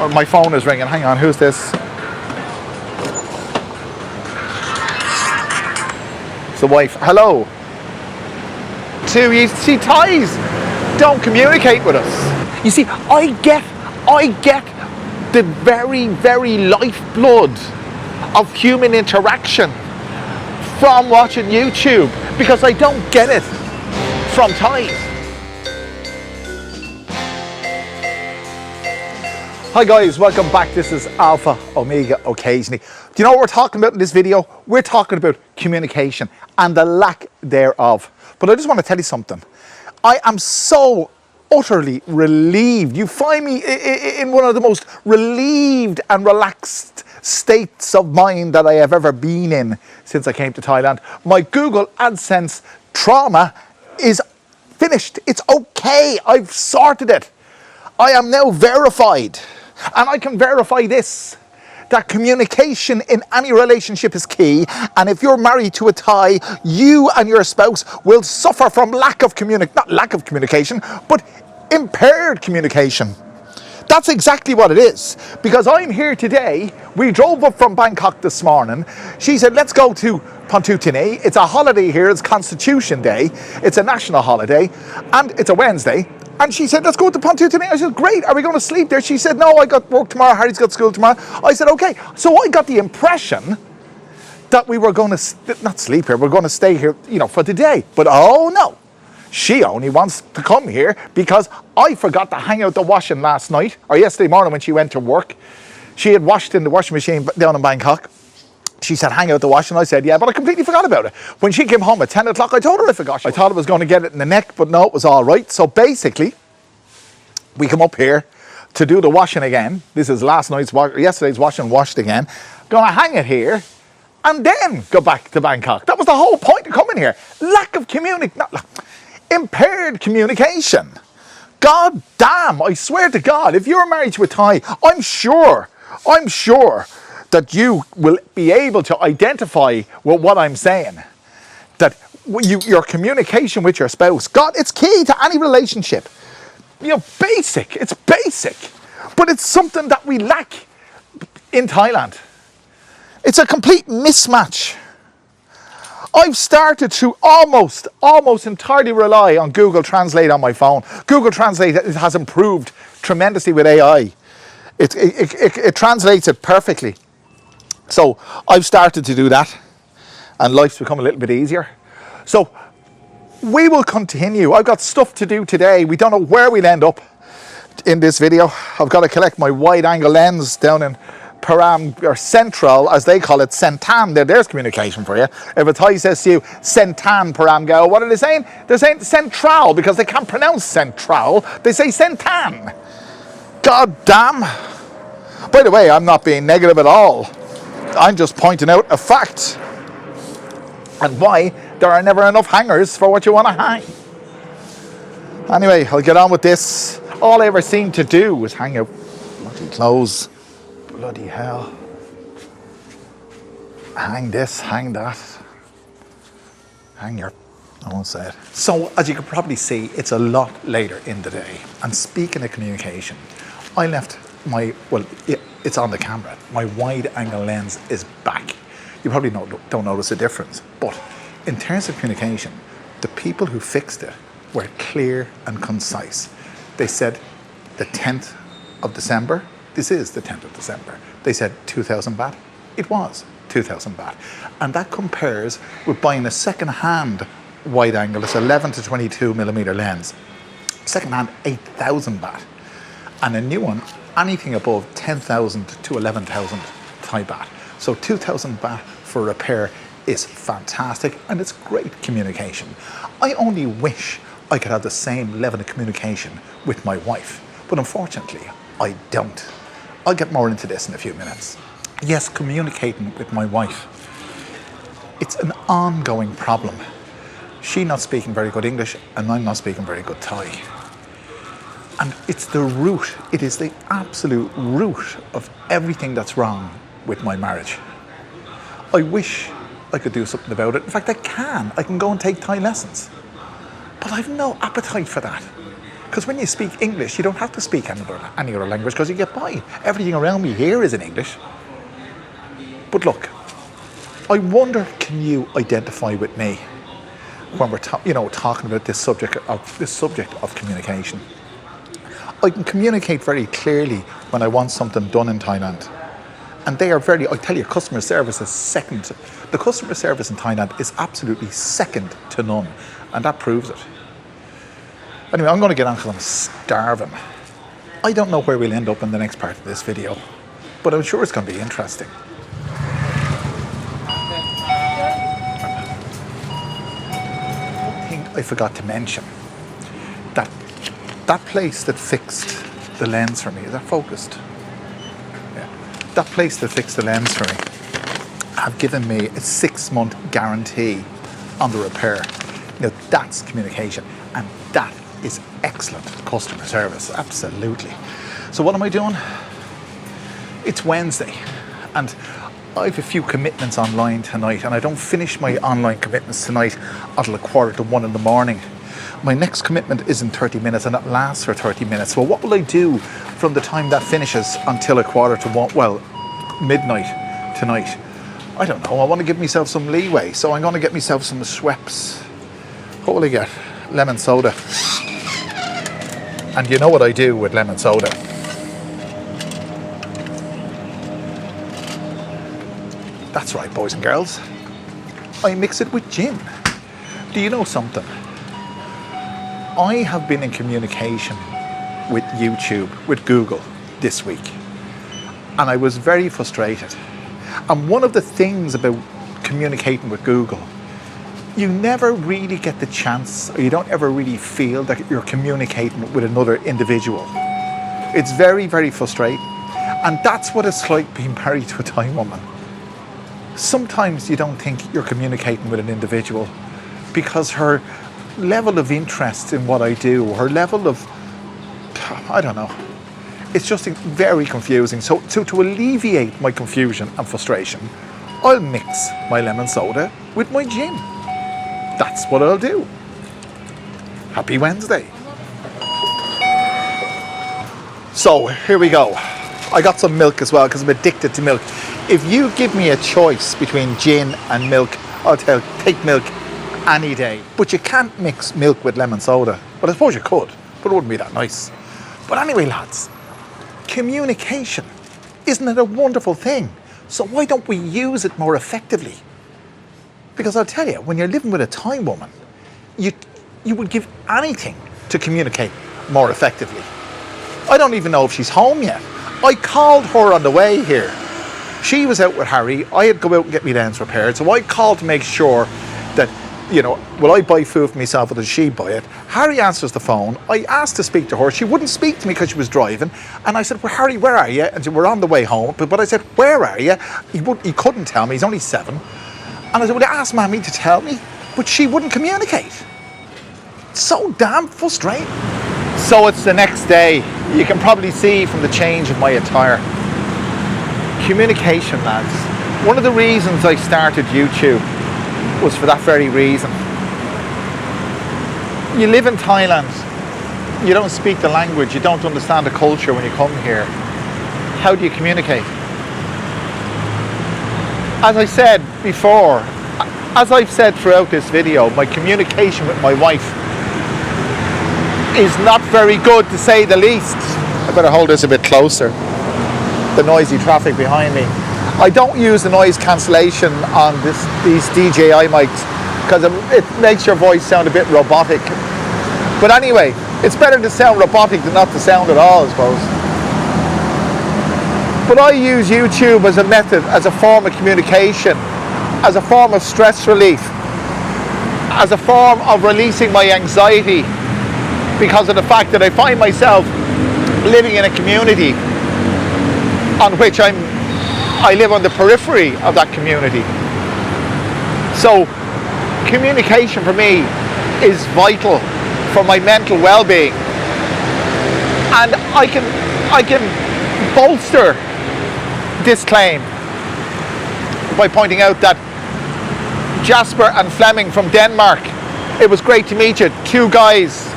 Oh, my phone is ringing. Hang on, who's this? It's the wife. Hello. You see, Thais don't communicate with us. You see, I get the very, very lifeblood of human interaction from watching YouTube, because I don't get it from Thais. Hi guys, welcome back. This is Alpha Omega Occasionally. Do you know what we're talking about in this video? We're talking about communication and the lack thereof. But I just want to tell you something. I am so utterly relieved. You find me in one of the most relieved and relaxed states of mind that I have ever been in since I came to Thailand. My Google AdSense trauma is finished. It's okay. I've sorted it. I am now verified. And I can verify this, that communication in any relationship is key. And if you're married to a Thai, you and your spouse will suffer from not lack of communication, but impaired communication. That's exactly what it is. Because I'm here today. We drove up from Bangkok this morning. She said, let's go to Pontutini. It's a holiday here. It's Constitution Day. It's a national holiday. And it's a Wednesday. And she said, let's go to Pontutini. I said, great. Are we going to sleep there? She said, no, I got work tomorrow. Harry's got school tomorrow. I said, okay. So I got the impression that we were going to, not sleep here, we're going to stay here, for the day. But oh no. She only wants to come here because I forgot to hang out the washing last night, or yesterday morning when she went to work. She had washed in the washing machine down in Bangkok. She said, hang out the washing. I said, yeah, but I completely forgot about it. When she came home at 10 o'clock, I told her I forgot. I thought I was going to get it in the neck, but no, it was all right. So basically, we come up here to do the washing again. This is yesterday's washing washed again. Going to hang it here and then go back to Bangkok. That was the whole point of coming here. Impaired communication. God damn, I swear to God, if you're married to a Thai, I'm sure that you will be able to identify with what I'm saying. That your communication with your spouse, God, it's key to any relationship. It's basic. But it's something that we lack in Thailand. It's a complete mismatch. I've started to almost entirely rely on Google Translate on my phone. Google Translate has improved tremendously with AI. It translates it perfectly. So I've started to do that, and life's become a little bit easier. So we will continue. I've got stuff to do today. We don't know where we'll end up in this video. I've got to collect my wide angle lens down in Param, or Central, as they call it, Sentan. There's communication for you. If a Thai says to you, Sentan Param Gao, what are they saying? They're saying Central, because they can't pronounce Central. They say Sentan. God damn. By the way, I'm not being negative at all. I'm just pointing out a fact and why there are never enough hangers for what you want to hang. Anyway, I'll get on with this. All I ever seem to do is hang out bloody clothes. Bloody hell. Hang this, hang that. Hang your... I won't say it. So, as you can probably see, it's a lot later in the day. And speaking of communication, I left my... Well, it's on the camera. My wide angle lens is back. You probably don't notice a difference. But in terms of communication, the people who fixed it were clear and concise. They said the 10th of December. This is the 10th of December. They said 2,000 baht. It was 2,000 baht. And that compares with buying a second-hand wide angle. It's 11 to 22 millimeter lens. Second-hand, 8,000 baht. And a new one, anything above 10,000 to 11,000 Thai baht. So 2,000 baht for repair is fantastic, and it's great communication. I only wish I could have the same level of communication with my wife, but unfortunately, I don't. I'll get more into this in a few minutes. Yes, communicating with my wife. It's an ongoing problem. She not speaking very good English, and I'm not speaking very good Thai. And it's the root, it is the absolute root of everything that's wrong with my marriage. I wish I could do something about it. In fact, I can go and take Thai lessons. But I've no appetite for that. Because when you speak English, you don't have to speak any other language because you get by. Everything around me here is in English. But look, I wonder, can you identify with me when we're talking about this subject of communication? I can communicate very clearly when I want something done in Thailand. And they are I tell you, customer service is second. The customer service in Thailand is absolutely second to none. And that proves it. Anyway, I'm going to get on because I'm starving. I don't know where we'll end up in the next part of this video, but I'm sure it's going to be interesting. One thing I forgot to mention, that place that fixed the lens for me, is that focused? Yeah. That place that fixed the lens for me have given me a 6-month guarantee on the repair. Now that's communication, and that is excellent customer service, absolutely. So what am I doing? It's Wednesday, and I have a few commitments online tonight, and I don't finish my online commitments tonight until 1:45 in the morning. My next commitment is in 30 minutes, and that lasts for 30 minutes. Well, what will I do from the time that finishes until 1:45, well, midnight tonight? I don't know. I want to give myself some leeway, so I'm going to get myself some Schweppes. What will I get? Lemon soda. And you know what I do with lemon soda. That's right, boys and girls. I mix it with gin. Do you know something? I have been in communication with YouTube, with Google this week. And I was very frustrated. And one of the things about communicating with Google, you never really get the chance, or you don't ever really feel that you're communicating with another individual. It's very, very frustrating. And that's what it's like being married to a Thai woman. Sometimes you don't think you're communicating with an individual because her level of interest in what I do, her level of, I don't know, it's just very confusing. So to alleviate my confusion and frustration, I'll mix my lemon soda with my gin. That's what I'll do. Happy Wednesday. So here we go. I got some milk as well because I'm addicted to milk. If you give me a choice between gin and milk, I'll take milk any day. But you can't mix milk with lemon soda. But I suppose you could, but it wouldn't be that nice. But anyway, lads, communication, isn't it a wonderful thing? So why don't we use it more effectively? Because I'll tell you, when you're living with a Thai woman, you would give anything to communicate more effectively. I don't even know if she's home yet. I called her on the way here. She was out with Harry. I had to go out and get my lens repaired. So I called to make sure that, will I buy food for myself or does she buy it? Harry answers the phone. I asked to speak to her. She wouldn't speak to me because she was driving. And I said, well, Harry, where are you? And she said, we're on the way home. But I said, where are you? He couldn't tell me. He's only 7. And I said, well, I asked Mammy to tell me. But she wouldn't communicate. So damn frustrating. So it's the next day. You can probably see from the change of my attire. Communication, lads. One of the reasons I started YouTube was for that very reason. You live in Thailand, you don't speak the language, you don't understand the culture when you come here. How do you communicate? As I said before, as I've said throughout this video, my communication with my wife is not very good, to say the least. I better hold this a bit closer. The noisy traffic behind me. I don't use the noise cancellation on these DJI mics because it makes your voice sound a bit robotic. But anyway, it's better to sound robotic than not to sound at all, I suppose. But I use YouTube as a method, as a form of communication, as a form of stress relief, as a form of releasing my anxiety because of the fact that I find myself living in a community on which I live on the periphery of that community. So communication for me is vital for my mental well-being, and I can bolster this claim by pointing out that Jasper and Fleming from Denmark, it was great to meet you. 2 guys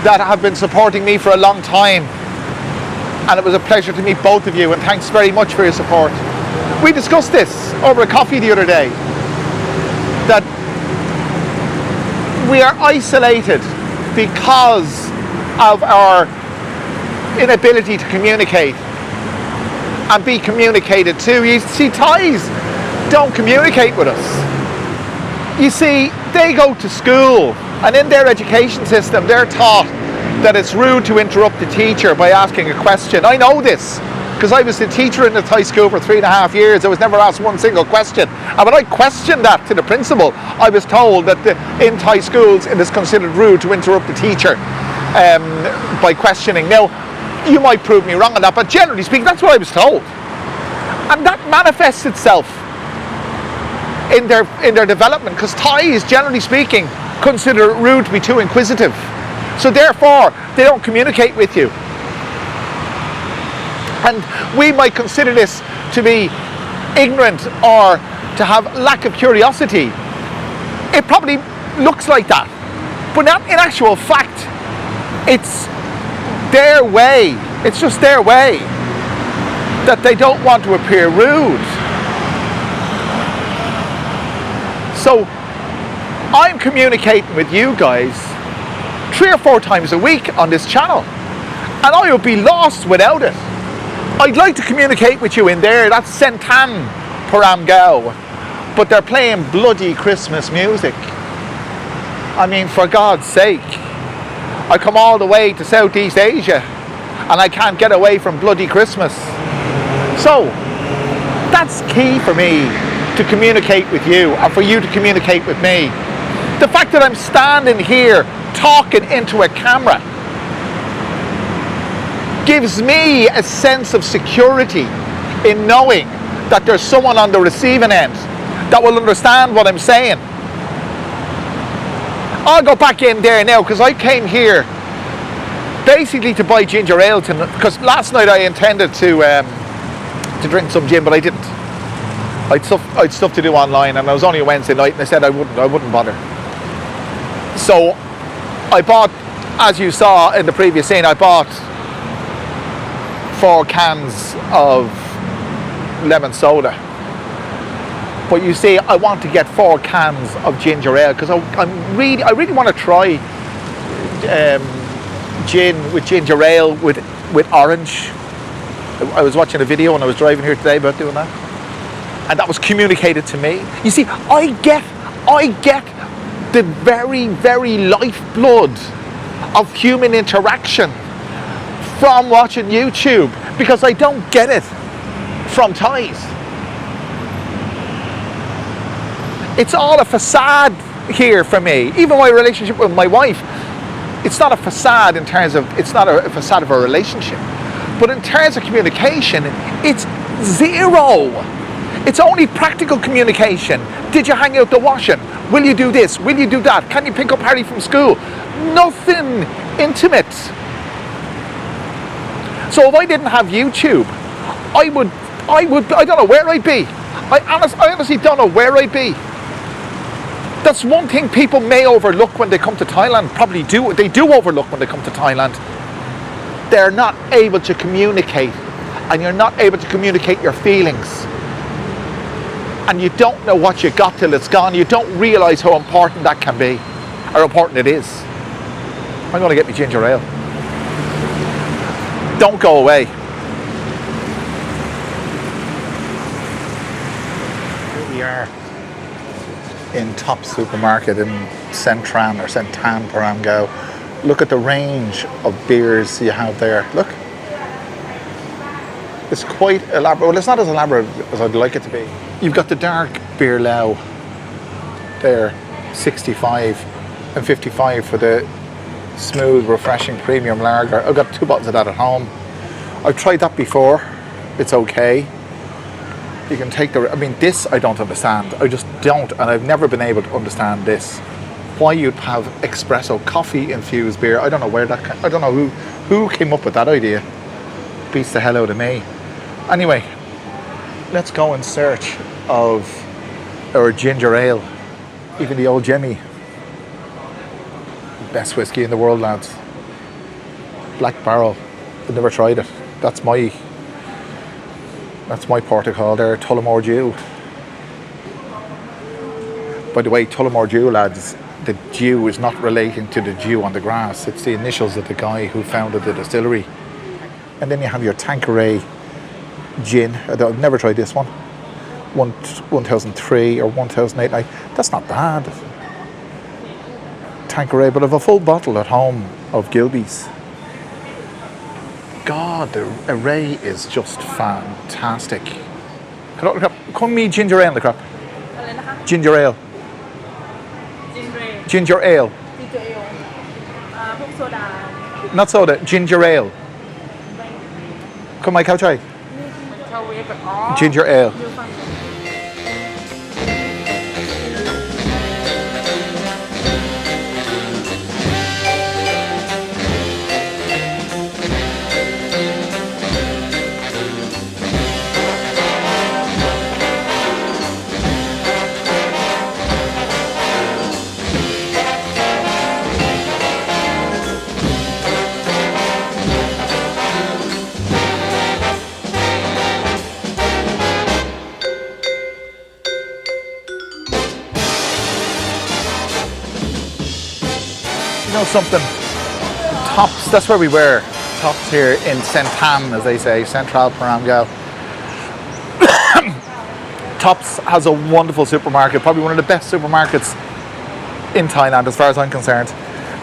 that have been supporting me for a long time. And it was a pleasure to meet both of you, and thanks very much for your support. We discussed this over a coffee the other day, that we are isolated because of our inability to communicate and be communicated to. You see, Thais don't communicate with us. You see, they go to school, and in their education system they're taught that it's rude to interrupt the teacher by asking a question. I know this because I was the teacher in the Thai school for 3.5 years. I was never asked one single question, and when I questioned that to the principal, I was told that in Thai schools it is considered rude to interrupt the teacher by questioning. Now, you might prove me wrong on that, but generally speaking, that's what I was told, and that manifests itself in their development, because Thais, generally speaking, consider it rude to be too inquisitive. So therefore, they don't communicate with you. And we might consider this to be ignorant or to have lack of curiosity. It probably looks like that. But not in actual fact. It's their way. It's just their way. That they don't want to appear rude. So I'm communicating with you guys 3 or 4 times a week on this channel, and I would be lost without it. I'd like to communicate with you in there, that's Sentan Paramgao, but they're playing bloody Christmas music. I mean, for God's sake. I come all the way to Southeast Asia and I can't get away from bloody Christmas. So that's key for me, to communicate with you and for you to communicate with me. The fact that I'm standing here talking into a camera gives me a sense of security in knowing that there's someone on the receiving end that will understand what I'm saying. I'll go back in there now, because I came here basically to buy ginger ale, because last night I intended to drink some gin, but I didn't. I'd stuff to do online, and it was only a Wednesday night, and I said I wouldn't bother. So I bought, as you saw in the previous scene, I bought 4 cans of lemon soda. But you see, I want to get 4 cans of ginger ale, because I really want to try gin with ginger ale with orange. I was watching a video when I was driving here today about doing that, and that was communicated to me. You see, I get the very, very lifeblood of human interaction from watching YouTube, because I don't get it from Thais. It's all a facade here for me. Even my relationship with my wife, it's not a facade in terms of, it's not a facade of a relationship, but in terms of communication, it's zero. It's only practical communication. Did you hang out the washing? Will you do this? Will you do that? Can you pick up Harry from school? Nothing intimate. So if I didn't have YouTube, I don't know where I'd be. I honestly don't know where I'd be. That's one thing people may overlook when they come to Thailand. Probably do. They do overlook when they come to Thailand. They're not able to communicate, and you're not able to communicate your feelings. And you don't know what you got till it's gone. You don't realise how important that can be, or how important it is. I'm going to get me ginger ale. Don't go away. Here we are in Top Supermarket in Sentan Paramgao. Look at the range of beers you have there. Look. It's quite elaborate. Well, it's not as elaborate as I'd like it to be. You've got the dark beer lao there, 65 and 55 for the smooth, refreshing premium lager. I've got 2 bottles of that at home. I've tried that before. It's okay. You can take I mean, this I don't understand. I just don't, and I've never been able to understand this. Why you'd have espresso, coffee infused beer. I don't know where that. I don't know who came up with that idea. Beats the hell out of me. Anyway, let's go in search of our ginger ale. Even the old Jemmy. Best whiskey in the world, lads. black barrel. I've never tried it. That's my port of call there, Tullamore Dew. By the way, Tullamore Dew, lads, the dew is not relating to the dew on the grass. It's the initials of the guy who founded the distillery. And then you have your Tanqueray gin. I've never tried this one. 1003 or 1008. That's not bad. Tanqueray, but I've a full bottle at home of Gilbey's. God, the array is just fantastic. Come me ginger ale, the crap. Ginger ale. Ginger ale. Not soda, ginger ale. Come, Mike, how try? Ginger ale. You know something? Tops, that's where we were. Tops here in Sentam, as they say, Central Paramgao. Tops has a wonderful supermarket, probably one of the best supermarkets in Thailand as far as I'm concerned.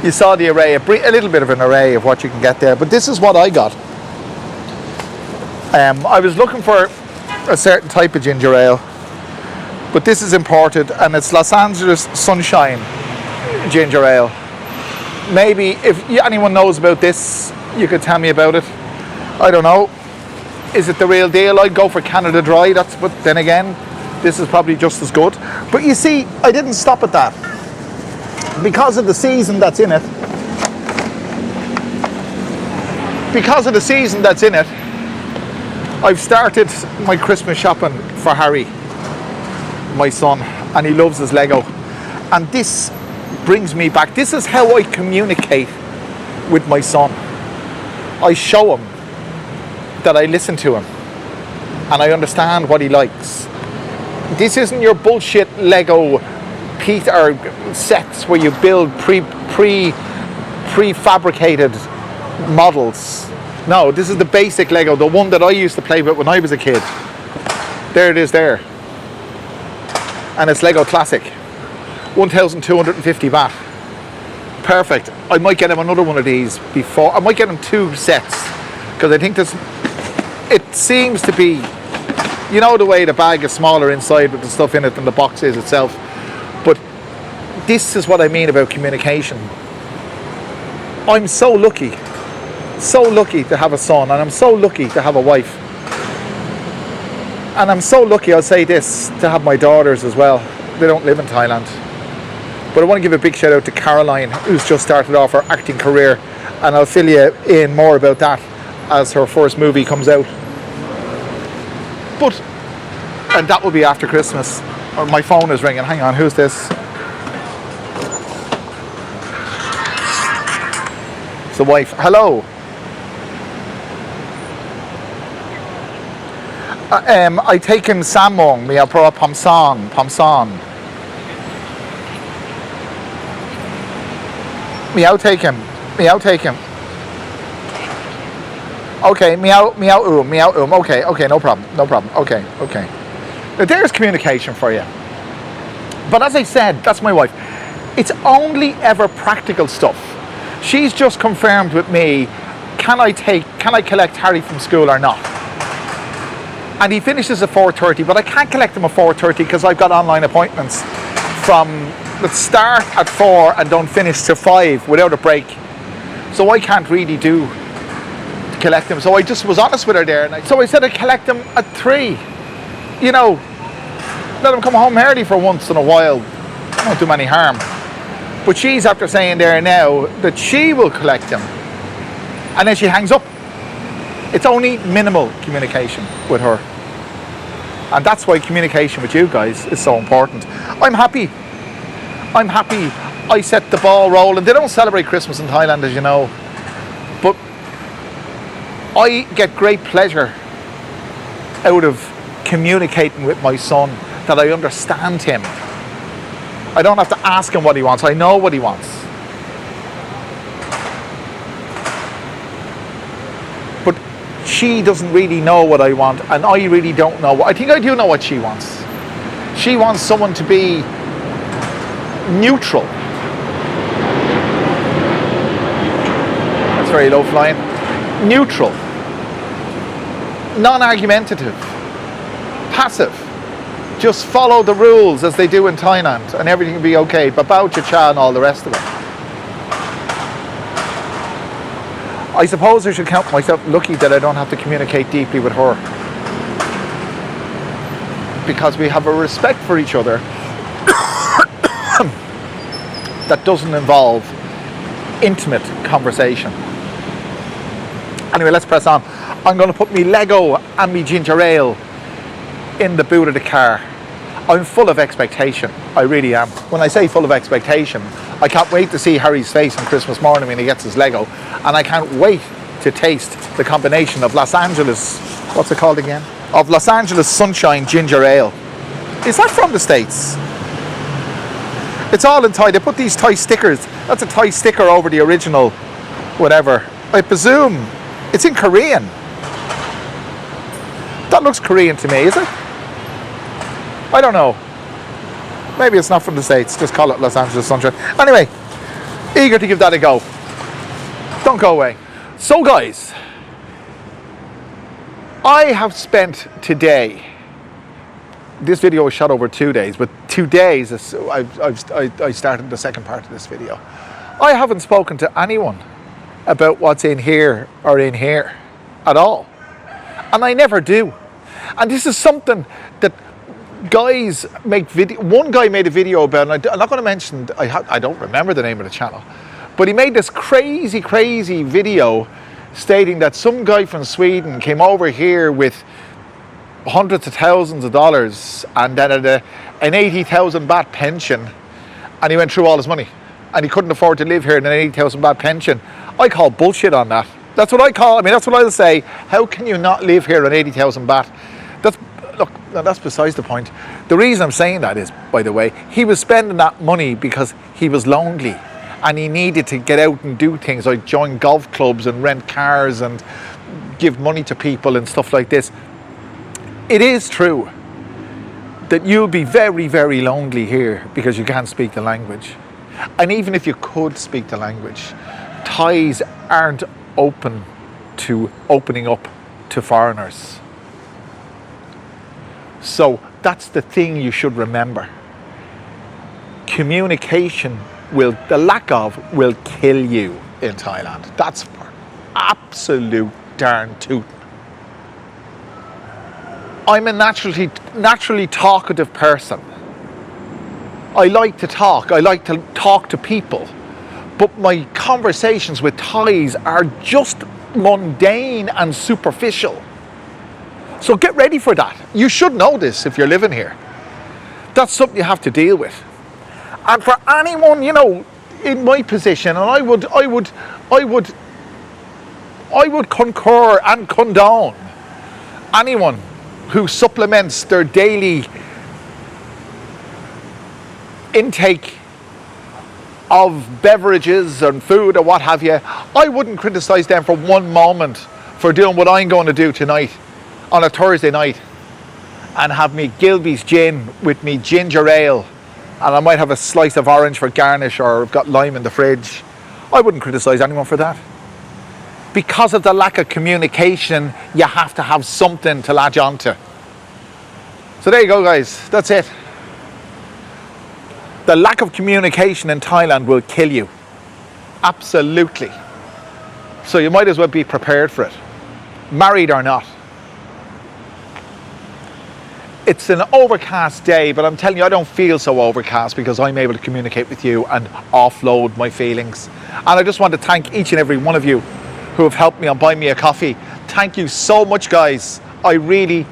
You saw the array, a little bit of an array of what you can get there, but this is what I got. I was looking for a certain type of ginger ale, but this is imported and it's Los Angeles Sunshine ginger ale. Maybe if anyone knows about this, you could tell me about it. I don't know. Is it the real deal? I'd go for Canada Dry, but then again, this is probably just as good. But you see, I didn't stop at that. Because of the season that's in it, I've started my Christmas shopping for Harry, my son, and he loves his Lego. And this brings me back. This is how I communicate with my son. I show him that I listen to him and I understand what he likes. This isn't your bullshit Lego sets where you build prefabricated models. No, this is the basic Lego, the one that I used to play with when I was a kid. There it is there. And it's Lego Classic. 1,250 baht. Perfect. I might get him another one of these before. I might get him 2 sets because I think it seems to be, you know, the way the bag is smaller inside with the stuff in it than the box is itself. But this is what I mean about communication. I'm so lucky to have a son, and I'm so lucky to have a wife, and I'm so lucky, I'll say this, to have my daughters as well. They don't live in Thailand. But I want to give a big shout out to Caroline, who's just started off her acting career, and I'll fill you in more about that as her first movie comes out. And that will be after Christmas. Or my phone is ringing. Hang on, who's this? It's the wife. Hello. I taken Samong, mi apro Pomsan. Meow take him. Okay, meow. Okay, no problem. Okay. Now there's communication for you. But as I said, that's my wife. It's only ever practical stuff. She's just confirmed with me, can I collect Harry from school or not? And he finishes at 4:30, but I can't collect him at 4:30 because I've got online appointments that start at 4 and don't finish till 5 without a break. So I can't really collect him. So I just was honest with her there. So I said I'd collect him at 3. You know, let him come home early for once in a while. Won't do him any harm. But she's after saying there now that she will collect him. And then she hangs up. It's only minimal communication with her. And that's why communication with you guys is so important. I'm happy. I set the ball rolling. They don't celebrate Christmas in Thailand, as you know. But I get great pleasure out of communicating with my son, that I understand him. I don't have to ask him what he wants. I know what he wants. But she doesn't really know what I want, and I really don't know. I think I do know what she wants. She wants someone to be neutral. That's very low flying. Neutral. Non-argumentative. Passive. Just follow the rules as they do in Thailand and everything will be okay. Babao cha-cha and all the rest of it. I suppose I should count myself lucky that I don't have to communicate deeply with her, because we have a respect for each other that doesn't involve intimate conversation. Anyway, let's press on. I'm going to put me Lego and me ginger ale in the boot of the car. I'm full of expectation. I really am. When I say full of expectation, I can't wait to see Harry's face on Christmas morning when he gets his Lego, and I can't wait to taste the combination of Los Angeles, what's it called again? Of Los Angeles Sunshine Ginger Ale. Is that from the States? It's all in Thai. They put these Thai stickers. That's a Thai sticker over the original whatever. I presume it's in Korean. That looks Korean to me, is it? I don't know. Maybe it's not from the States. Just call it Los Angeles Sunshine. Anyway, eager to give that a go. Don't go away. So guys, I have spent today, this video was shot over 2 days, but 2 days I started the second part of this video. I haven't spoken to anyone about what's in here or in here at all. And I never do. And this is something that guys make video. One guy made a video about, and I'm not going to mention, I don't remember the name of the channel, but he made this crazy video stating that some guy from Sweden came over here with hundreds of thousands of dollars and then an 80,000 baht pension, and he went through all his money and he couldn't afford to live here in an 80,000 baht pension. I call bullshit on that. That's what I call, I mean, that's what I'll say. How can you not live here on 80,000 baht? Look, that's besides the point. The reason I'm saying that is, by the way, he was spending that money because he was lonely and he needed to get out and do things like join golf clubs and rent cars and give money to people and stuff like this. It is true that you'll be very lonely here because you can't speak the language. And even if you could speak the language, Thais aren't open to opening up to foreigners. So that's the thing you should remember. Communication the lack of will kill you in Thailand. That's for absolute darn tootin'. I'm a naturally talkative person. I like to talk. I like to talk to people. But my conversations with Thais are just mundane and superficial. So get ready for that. You should know this if you're living here. That's something you have to deal with. And for anyone, you know, in my position, and I would concur and condone anyone who supplements their daily intake of beverages and food or what have you. I wouldn't criticize them for one moment for doing what I'm going to do tonight on a Thursday night and have me Gilby's gin with me ginger ale, and I might have a slice of orange for garnish, or I've got lime in the fridge. I wouldn't criticize anyone for that. Because of the lack of communication, you have to have something to latch onto. So there you go, guys. That's it. The lack of communication in Thailand will kill you. Absolutely. So you might as well be prepared for it, married or not. It's an overcast day, but I'm telling you, I don't feel so overcast because I'm able to communicate with you and offload my feelings. And I just want to thank each and every one of you who have helped me on Buy Me a Coffee. Thank you so much, guys. I really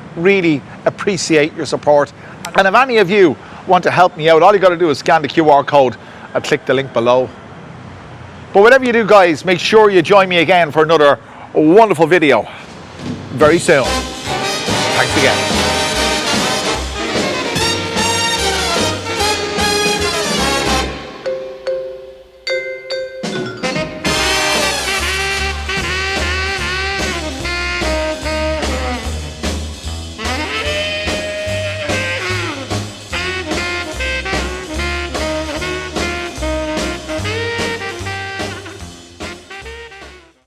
appreciate your support. And if any of you want to help me out, all you got to do is scan the QR code and click the link below. But whatever you do, guys, make sure you join me again for another wonderful video very soon. Thanks again.